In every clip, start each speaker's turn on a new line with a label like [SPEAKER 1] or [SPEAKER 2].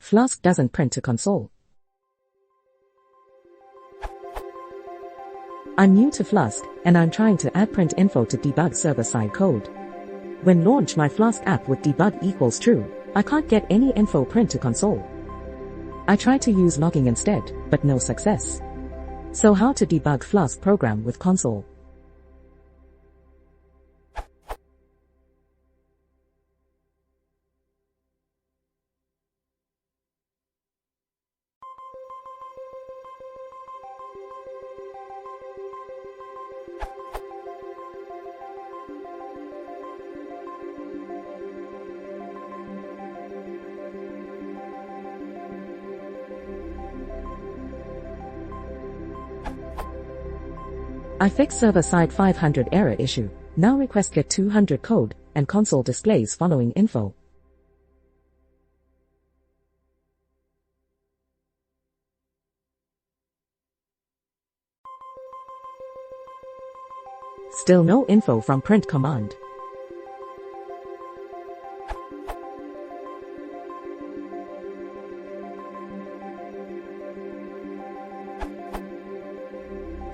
[SPEAKER 1] Flask doesn't print to console. I'm new to Flask, and I'm trying to add print info to debug server-side code. When launch my Flask app with debug equals true, I can't get any info print to console. I tried to use logging instead, but no success. So how to debug Flask program with console? I fixed server-side 500 error issue. Now request get 200 code, and console displays following info. Still no info from print command.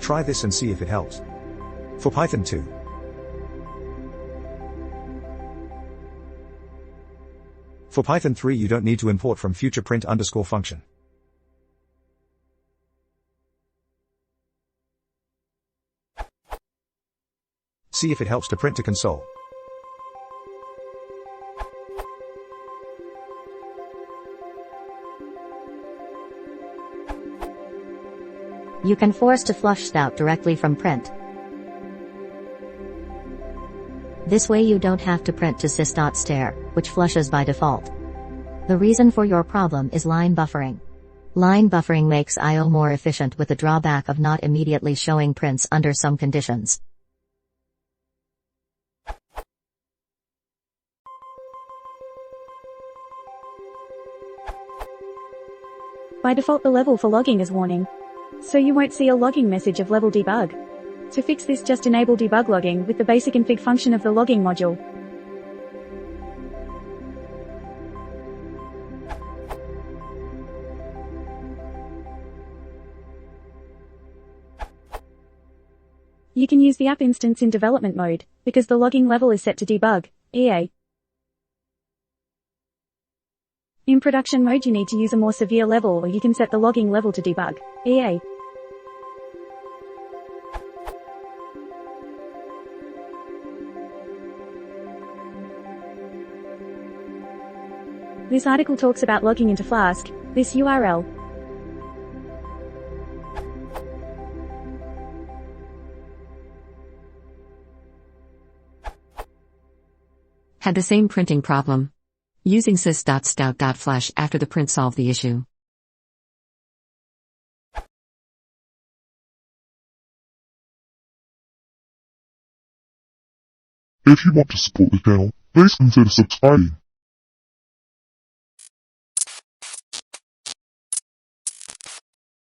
[SPEAKER 2] Try this and see if it helps. For Python 2. For Python 3 you don't need to import from future print underscore function. See if it helps to print to console.
[SPEAKER 3] You can force to flush stout directly from print. This way you don't have to print to sys.str, which flushes by default. The reason for your problem is line buffering. Line buffering makes I/O more efficient with the drawback of not immediately showing prints under some conditions.
[SPEAKER 4] By default the level for logging is warning, so you won't see a logging message of level debug. To fix this, just enable debug logging with the basic config function of the logging module. You can use the app instance in development mode, because the logging level is set to debug, EA. In production mode you need to use a more severe level, or you can set the logging level to debug, EA. This article talks about logging into Flask. This URL.
[SPEAKER 5] Had the same printing problem. Using sys.stout.flash after the print solved the issue.
[SPEAKER 6] If you want to support the channel, please consider subscribing.